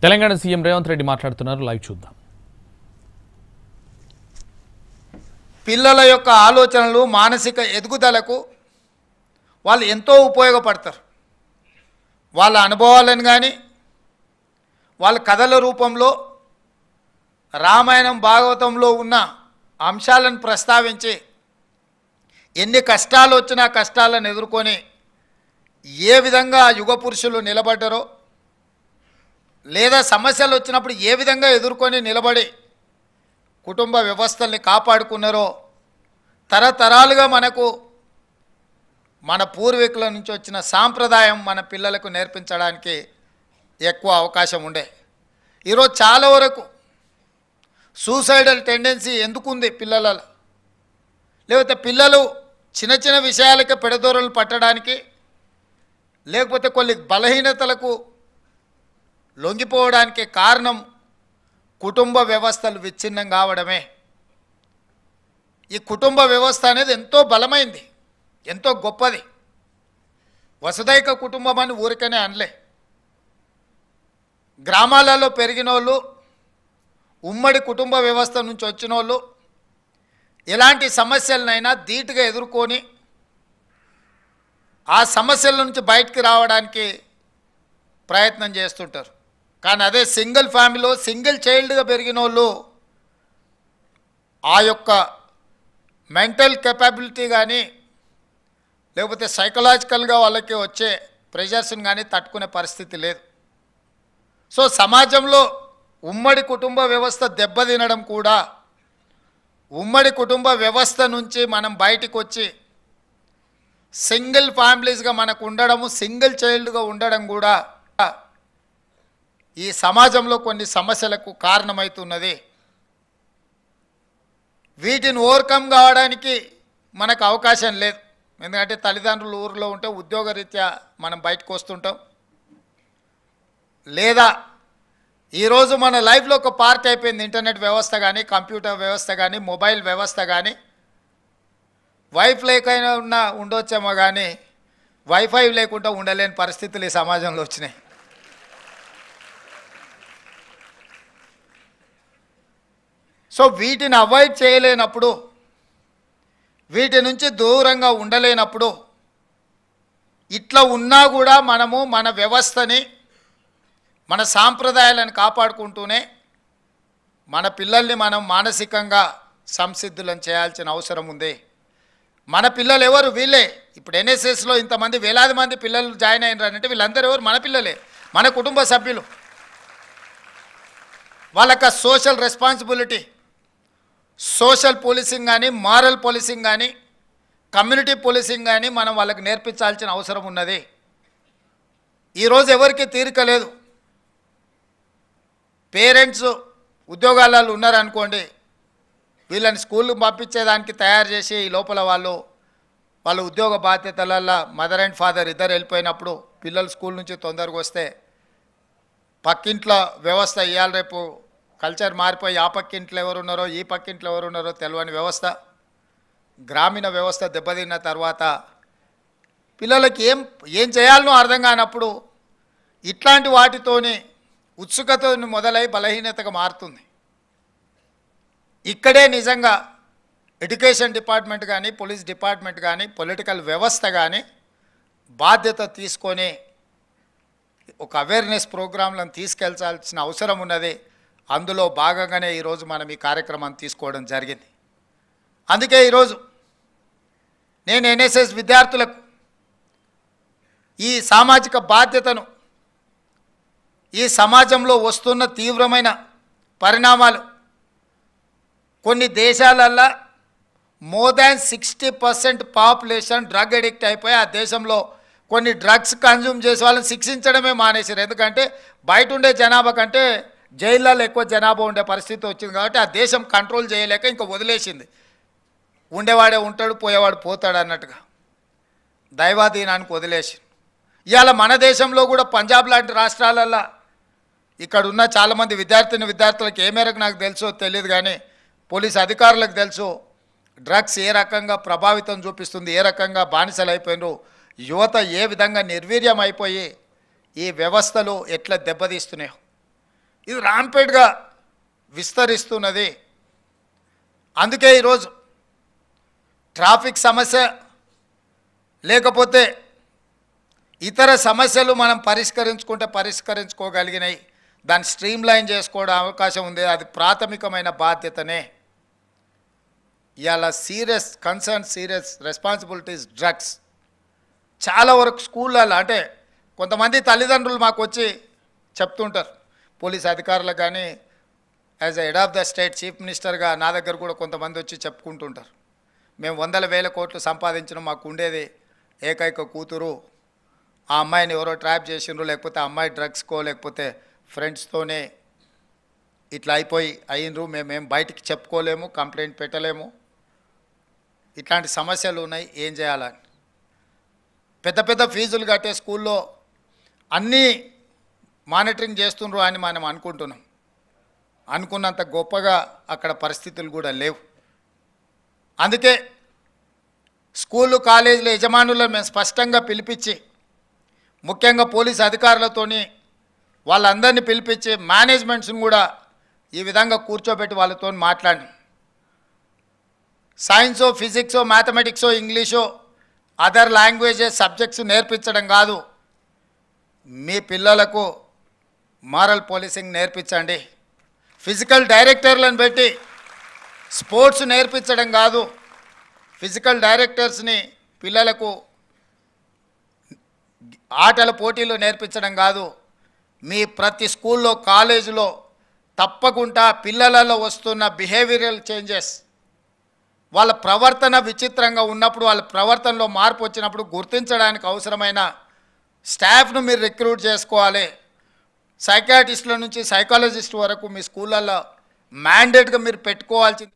Telangana CM Revanth Reddy మాట్లాడుతున్నారు. Live చూద్దాం. పిల్లల యొక్క ఆలోచనలు మానసిక ఎదుగుదలకు వాళ్ళు ఎంతో ఉపయోగపడతారు. వాళ్ళ అనుభవాలను కానీ వాళ్ళ కథల రూపంలో రామాయణం భాగవతంలో ఉన్న అంశాలను ప్రస్తావించి ఎన్ని కష్టాలు వచ్చినా కష్టాలను ఎదుర్కొని ఏ విధంగా యుగ పురుషులు నిలబడ్డారో లేదా సమస్యలు వచ్చినప్పుడు ఏ విధంగా ఎదుర్కొని నిలబడి కుటుంబ వ్యవస్థల్ని కాపాడుకున్నారో తరతరాలుగా మనకు మన పూర్వీకుల నుంచి వచ్చిన సాంప్రదాయం మన పిల్లలకు నేర్పించడానికి ఎక్కువ అవకాశం ఉండే. ఈరోజు చాలా వరకు సూసైడల్ టెండెన్సీ ఎందుకుంది పిల్లలలో, లేకపోతే పిల్లలు చిన్న చిన్న విషయాలకే పెడదోరలు పట్టడానికి, లేకపోతే కొన్ని బలహీనతలకు లొంగిపోవడానికి కారణం కుటుంబ వ్యవస్థలు విచ్ఛిన్నం కావడమే. ఈ కుటుంబ వ్యవస్థ అనేది ఎంతో బలమైంది, ఎంతో గొప్పది. వసుదైక కుటుంబం అని ఊరికనే అనలే. గ్రామాలలో పెరిగిన వాళ్ళు, ఉమ్మడి కుటుంబ వ్యవస్థ నుంచి వచ్చిన వాళ్ళు ఎలాంటి సమస్యలనైనా ధీటుగా ఎదుర్కొని ఆ సమస్యల నుంచి బయటికి రావడానికి ప్రయత్నం చేస్తుంటారు. కానీ అదే సింగిల్ ఫ్యామిలీలో సింగిల్ చైల్డ్గా పెరిగిన వాళ్ళు ఆ యొక్క మెంటల్ కెపాబిలిటీ కానీ లేకపోతే సైకలాజికల్గా వాళ్ళకి వచ్చే ప్రెషర్స్ని కానీ తట్టుకునే పరిస్థితి లేదు. సో సమాజంలో ఉమ్మడి కుటుంబ వ్యవస్థ దెబ్బతినడం కూడా ఉమ్మడి కుటుంబ వ్యవస్థ నుంచి మనం బయటికి వచ్చి సింగిల్ ఫ్యామిలీస్గా మనకు ఉండడము, సింగిల్ చైల్డ్గా ఉండడం కూడా ఈ సమాజంలో కొన్ని సమస్యలకు కారణమవుతున్నది. వీటిని ఓవర్కమ్ కావడానికి మనకు అవకాశం లేదు. ఎందుకంటే తల్లిదండ్రులు ఊరిలో ఉంటే ఉద్యోగరీత్యా మనం బయటకు వస్తుంటాం, లేదా ఈరోజు మన లైఫ్లో ఒక పార్ట్ అయిపోయింది ఇంటర్నెట్ వ్యవస్థ కానీ, కంప్యూటర్ వ్యవస్థ కానీ, మొబైల్ వ్యవస్థ కానీ. వైఫ్ లేకైనా ఉండొచ్చేమో కానీ వైఫై లేకుండా ఉండలేని పరిస్థితులు ఈ సమాజంలో వచ్చినాయి. సో వీటిని అవాయిడ్ చేయలేనప్పుడు, వీటి నుంచి దూరంగా ఉండలేనప్పుడు, ఇట్లా ఉన్నా కూడా మనము మన వ్యవస్థని, మన సాంప్రదాయాలను కాపాడుకుంటూనే మన పిల్లల్ని మనం మానసికంగా సంసిద్ధులను చేయాల్సిన అవసరం ఉంది. మన పిల్లలు ఎవరు? వీళ్ళే. ఇప్పుడు ఎన్ఎస్ఎస్లో ఇంతమంది వేలాది మంది పిల్లలు జాయిన్ అయినారంటే వీళ్ళందరూ ఎవరు? మన పిల్లలే, మన కుటుంబ సభ్యులు. వాళ్ళకి సోషల్ రెస్పాన్సిబిలిటీ, సోషల్ పోలీసింగ్ కానీ, మారల్ పోలీసింగ్ కానీ, కమ్యూనిటీ పోలీసింగ్ కానీ మనం వాళ్ళకి నేర్పించాల్సిన అవసరం ఉన్నది. ఈరోజు ఎవరికి తీరిక లేదు. పేరెంట్స్ ఉద్యోగాలలో ఉన్నారనుకోండి, వీళ్ళని స్కూల్కి పంపించేదానికి తయారు చేసి ఈ లోపల వాళ్ళ ఉద్యోగ బాధ్యతలలో మదర్ అండ్ ఫాదర్ ఇద్దరు వెళ్ళిపోయినప్పుడు పిల్లలు స్కూల్ నుంచి తొందరగా వస్తే పక్కింట్లో వ్యవస్థ ఇవాళ రేపు కల్చర్ మారిపోయి ఆ పక్కింట్లో ఎవరున్నారో ఈ పక్కింట్లో ఎవరున్నారో తెలియని వ్యవస్థ, గ్రామీణ వ్యవస్థ దెబ్బతిన్న తర్వాత పిల్లలకి ఏం చేయాలనో అర్థం కానప్పుడు ఇట్లాంటి వాటితోనే ఉత్సుకత మొదలై బలహీనతగా మారుతుంది. ఇక్కడే నిజంగా ఎడ్యుకేషన్ డిపార్ట్మెంట్ కానీ, పోలీస్ డిపార్ట్మెంట్ కానీ, పొలిటికల్ వ్యవస్థ కానీ బాధ్యత తీసుకొని ఒక అవేర్నెస్ ప్రోగ్రాంలను తీసుకెళ్లాల్సిన అవసరం ఉన్నది. అందులో భాగంగానే ఈరోజు మనం ఈ కార్యక్రమాన్ని తీసుకోవడం జరిగింది. అందుకే ఈరోజు నేను ఎన్ఎస్ఎస్ విద్యార్థులకు ఈ సామాజిక బాధ్యతను, ఈ సమాజంలో వస్తున్న తీవ్రమైన పరిణామాలు, కొన్ని దేశాలల్లో more than 60% population drug addict అయిపోయి ఆ దేశంలో కొన్ని డ్రగ్స్ కన్జ్యూమ్ చేసే వాళ్ళని శిక్షించడమే మానేశారు. ఎందుకంటే బయట ఉండే జనాభా కంటే జైళ్ళలో ఎక్కువ జనాభా ఉండే పరిస్థితి వచ్చింది కాబట్టి ఆ దేశం కంట్రోల్ చేయలేక ఇంకా వదిలేసింది. ఉండేవాడే ఉంటాడు, పోయేవాడు పోతాడు అన్నట్టుగా దైవాధీనానికి వదిలేసి. ఇవాళ మన దేశంలో కూడా పంజాబ్ లాంటి రాష్ట్రాలల్లో ఇక్కడ ఉన్న చాలామంది విద్యార్థులకు ఏ మేరకు నాకు తెలుసో తెలియదు కానీ పోలీస్ అధికారులకు తెలుసు డ్రగ్స్ ఏ రకంగా ప్రభావితం చూపిస్తుంది, ఏ రకంగా బానిసలు అయిపోయినారు, యువత ఏ విధంగా నిర్వీర్యం అయిపోయి ఈ వ్యవస్థలు ఎట్లా దెబ్బతీస్తున్నాయో. ఇది రాంపేట్గా విస్తరిస్తున్నది. అందుకే ఈరోజు ట్రాఫిక్ సమస్య లేకపోతే ఇతర సమస్యలు మనం పరిష్కరించుకోగలిగినాయి, దాన్ని స్ట్రీమ్లైన్ చేసుకోవడం అవకాశం ఉంది. అది ప్రాథమికమైన బాధ్యతనే. ఇవాళ సీరియస్ రెస్పాన్సిబిలిటీస్ డ్రగ్స్ చాలా వరకు స్కూళ్ళల్లో, అంటే కొంతమంది తల్లిదండ్రులు మాకు వచ్చి చెప్తుంటారు, పోలీస్ అధికారులకు కానీ as a head of the state chief మినిస్టర్గా నా దగ్గర కూడా కొంతమంది వచ్చి చెప్పుకుంటుంటారు, మేము 100,000 కోట్లు సంపాదించిన, మాకు ఉండేది ఏకైక కూతురు, ఆ అమ్మాయిని ఎవరో ట్రాప్ చేసిండ్రు, లేకపోతే ఆ అమ్మాయి డ్రగ్స్కో లేకపోతే ఫ్రెండ్స్తోనే ఇట్లా అయ్యిండ్రు, మేమేం బయటికి చెప్పుకోలేము, కంప్లైంట్ పెట్టలేము, ఇట్లాంటి సమస్యలు ఉన్నాయి, ఏం చేయాలని. పెద్ద పెద్ద ఫీజులు కట్టే స్కూల్లో అన్నీ మానిటరింగ్ చేస్తుండ్రు అని మనం అనుకుంటున్నాం. అనుకున్నంత గొప్పగా అక్కడ పరిస్థితులు కూడా లేవు. అందుకే స్కూళ్ళు కాలేజీల యజమానులను మేము స్పష్టంగా పిలిపించి, ముఖ్యంగా పోలీస్ అధికారులతోని వాళ్ళందరినీ పిలిపించి మేనేజ్మెంట్స్ని కూడా ఈ విధంగా కూర్చోబెట్టి వాళ్ళతో మాట్లాడి, సైన్సో ఫిజిక్సో మ్యాథమెటిక్సో ఇంగ్లీషో అదర్ లాంగ్వేజెస్ సబ్జెక్ట్స్ నేర్పించడం కాదు, మీ పిల్లలకు మారల్ పోలీసింగ్ నేర్పించండి. ఫిజికల్ డైరెక్టర్లను పెట్టి స్పోర్ట్స్ నేర్పించడం కాదు, ఫిజికల్ డైరెక్టర్స్ని పిల్లలకు ఆటల పోటీలు నేర్పించడం కాదు, మీ ప్రతి స్కూల్లో కాలేజీలో తప్పకుండా పిల్లలలో వస్తున్న బిహేవియరల్ చేంజెస్, వాళ్ళ ప్రవర్తన విచిత్రంగా ఉన్నప్పుడు, వాళ్ళ ప్రవర్తనలో మార్పు వచ్చినప్పుడు గుర్తించడానికి అవసరమైన స్టాఫ్ను మీరు రిక్రూట్ చేసుకోవాలి. సైకాట్రిస్టుల నుంచి సైకాలజిస్ట్ వరకు మీ స్కూళ్ళల్లో మ్యాండేట్గా మీరు పెట్టుకోవాల్సింది.